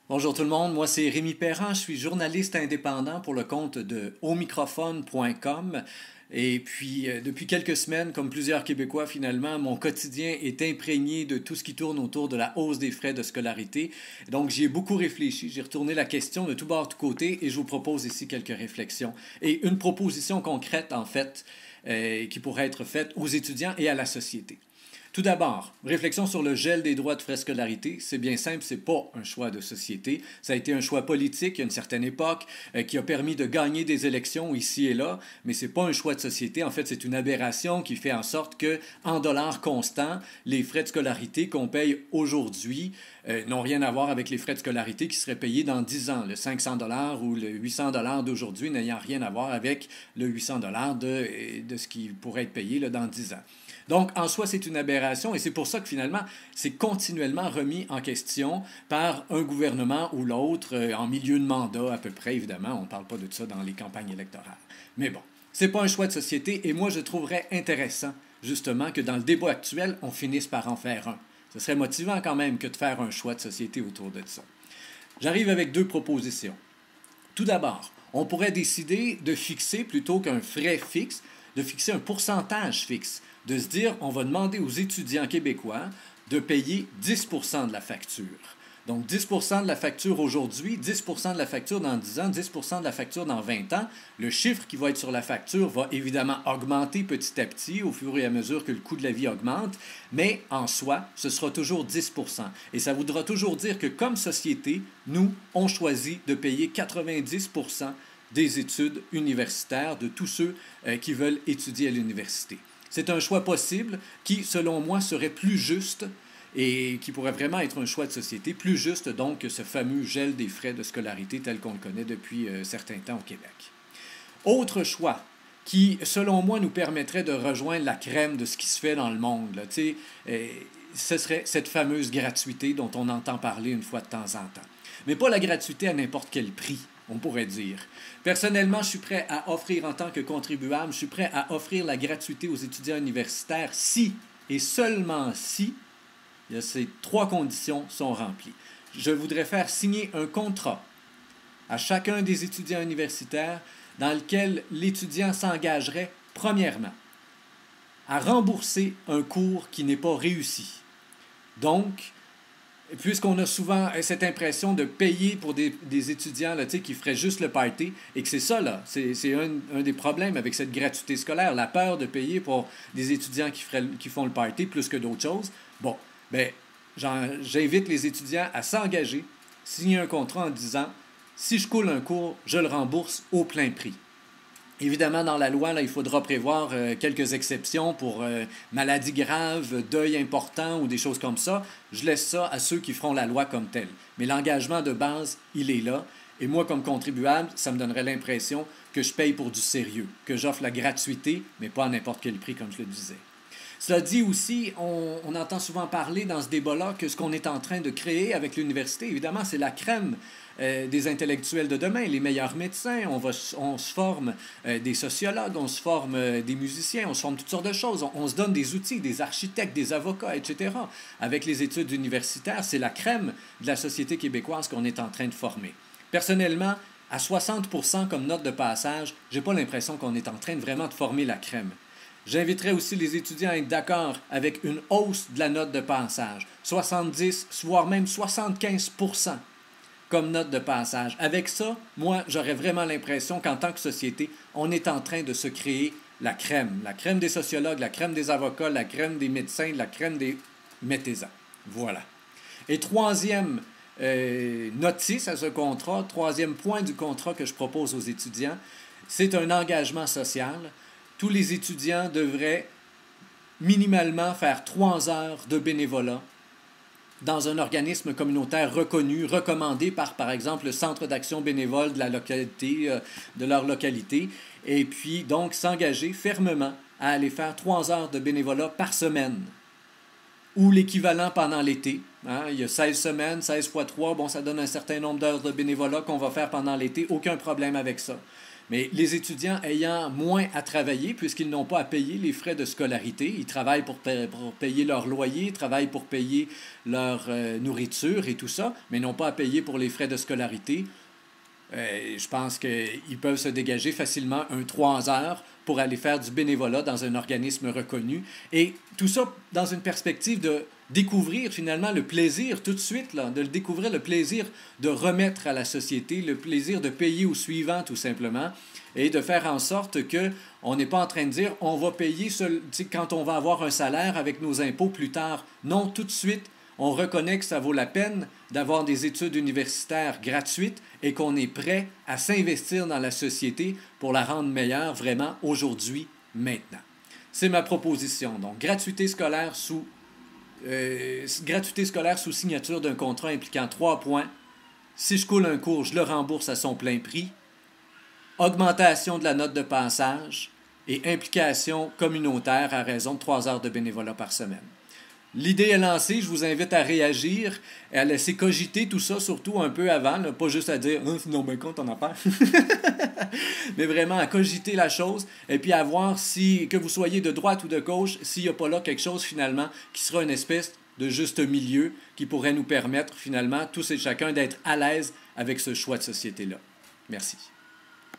Bonjour tout le monde, moi c'est Rémi Perrin, je suis journaliste indépendant pour le compte de aumicrophone.com et puis depuis quelques semaines, comme plusieurs Québécois finalement, mon quotidien est imprégné de tout ce qui tourne autour de la hausse des frais de scolarité. Donc j'y ai beaucoup réfléchi, j'ai retourné la question de tout bord, de tout côté et je vous propose ici quelques réflexions et une proposition concrète en fait qui pourrait être faite aux étudiants et à la société. Tout d'abord, réflexion sur le gel des droits de frais de scolarité. C'est bien simple, c'est pas un choix de société. Ça a été un choix politique à une certaine époque qui a permis de gagner des élections ici et là, mais c'est pas un choix de société. En fait, c'est une aberration qui fait en sorte que, en dollars constants, les frais de scolarité qu'on paye aujourd'hui n'ont rien à voir avec les frais de scolarité qui seraient payés dans 10 ans. Le 500 dollars ou le 800 dollars d'aujourd'hui n'ayant rien à voir avec le 800 dollars de ce qui pourrait être payé là, dans 10 ans. Donc, en soi, c'est une aberration et c'est pour ça que finalement, c'est continuellement remis en question par un gouvernement ou l'autre en milieu de mandat à peu près, évidemment. On ne parle pas de ça dans les campagnes électorales. Mais bon, c'est pas un choix de société et moi, je trouverais intéressant, justement, que dans le débat actuel, on finisse par en faire un. Ce serait motivant quand même que de faire un choix de société autour de ça. J'arrive avec deux propositions. Tout d'abord, on pourrait décider de fixer, plutôt qu'un frais fixe, de fixer un pourcentage fixe, de se dire on va demander aux étudiants québécois de payer 10 de la facture. Donc 10 de la facture aujourd'hui, 10 de la facture dans 10 ans, 10 de la facture dans 20 ans. Le chiffre qui va être sur la facture va évidemment augmenter petit à petit au fur et à mesure que le coût de la vie augmente, mais en soi, ce sera toujours 10 Et ça voudra toujours dire que comme société, nous, on choisit de payer 90 des études universitaires de tous ceux qui veulent étudier à l'université. C'est un choix possible qui, selon moi, serait plus juste et qui pourrait vraiment être un choix de société, plus juste donc que ce fameux gel des frais de scolarité tel qu'on le connaît depuis un certain temps au Québec. Autre choix qui, selon moi, nous permettrait de rejoindre la crème de ce qui se fait dans le monde, là, ce serait cette fameuse gratuité dont on entend parler une fois de temps en temps. Mais pas la gratuité à n'importe quel prix, on pourrait dire. Personnellement, je suis prêt à offrir en tant que contribuable, je suis prêt à offrir la gratuité aux étudiants universitaires si et seulement si ces trois conditions sont remplies. Je voudrais faire signer un contrat à chacun des étudiants universitaires dans lequel l'étudiant s'engagerait, premièrement, à rembourser un cours qui n'est pas réussi. Donc, puisqu'on a souvent cette impression de payer pour des étudiants là, qui feraient juste le party, et que c'est ça, là, c'est un des problèmes avec cette gratuité scolaire, la peur de payer pour des étudiants qui font le party plus que d'autres choses. Bon, ben, j'invite les étudiants à s'engager, signer un contrat en disant « Si je coule un cours, je le rembourse au plein prix ». Évidemment, dans la loi, là, il faudra prévoir quelques exceptions pour maladies graves, deuil important ou des choses comme ça. Je laisse ça à ceux qui feront la loi comme telle. Mais l'engagement de base, il est là. Et moi, comme contribuable, ça me donnerait l'impression que je paye pour du sérieux, que j'offre la gratuité, mais pas à n'importe quel prix, comme je le disais. Cela dit aussi, on entend souvent parler dans ce débat-là que ce qu'on est en train de créer avec l'université, évidemment, c'est la crème des intellectuels de demain, les meilleurs médecins, on se forme des sociologues, on se forme des musiciens, on se forme toutes sortes de choses, on se donne des outils, des architectes, des avocats, etc. Avec les études universitaires, c'est la crème de la société québécoise qu'on est en train de former. Personnellement, à 60% comme note de passage, j'ai pas l'impression qu'on est en train de vraiment de former la crème. J'inviterai aussi les étudiants à être d'accord avec une hausse de la note de passage, 70, voire même 75% comme note de passage. Avec ça, moi, j'aurais vraiment l'impression qu'en tant que société, on est en train de se créer la crème des sociologues, la crème des avocats, la crème des médecins, la crème des médecins. Voilà. Et troisième notice à ce contrat, troisième point du contrat que je propose aux étudiants, c'est un engagement social. Tous les étudiants devraient minimalement faire 3 heures de bénévolat dans un organisme communautaire reconnu, recommandé par exemple, le Centre d'action bénévole de la localité, de leur localité, et puis donc s'engager fermement à aller faire 3 heures de bénévolat par semaine, ou l'équivalent pendant l'été. Hein? Il y a 16 semaines, 16 fois 3, bon, ça donne un certain nombre d'heures de bénévolat qu'on va faire pendant l'été, aucun problème avec ça. Mais les étudiants ayant moins à travailler, puisqu'ils n'ont pas à payer les frais de scolarité, ils travaillent pour payer leur loyer, ils travaillent pour payer leur nourriture et tout ça, mais n'ont pas à payer pour les frais de scolarité. Je pense qu'ils peuvent se dégager facilement 3 heures pour aller faire du bénévolat dans un organisme reconnu. Et tout ça dans une perspective de découvrir finalement le plaisir tout de suite, là, de découvrir le plaisir de remettre à la société, le plaisir de payer au suivant tout simplement, et de faire en sorte que on n'est pas en train de dire on va payer quand on va avoir un salaire avec nos impôts plus tard. Non, tout de suite, on reconnaît que ça vaut la peine d'avoir des études universitaires gratuites et qu'on est prêt à s'investir dans la société pour la rendre meilleure vraiment aujourd'hui, maintenant. C'est ma proposition. Donc, gratuité scolaire sous signature d'un contrat impliquant 3 points. Si je coule un cours, je le rembourse à son plein prix. Augmentation de la note de passage et implication communautaire à raison de 3 heures de bénévolat par semaine. L'idée est lancée, je vous invite à réagir et à laisser cogiter tout ça, surtout un peu avant, là, pas juste à dire « sinon, ben compte, on en perd », mais vraiment à cogiter la chose et puis à voir si, que vous soyez de droite ou de gauche, s'il n'y a pas là quelque chose finalement qui sera une espèce de juste milieu qui pourrait nous permettre finalement, tous et chacun, d'être à l'aise avec ce choix de société-là. Merci.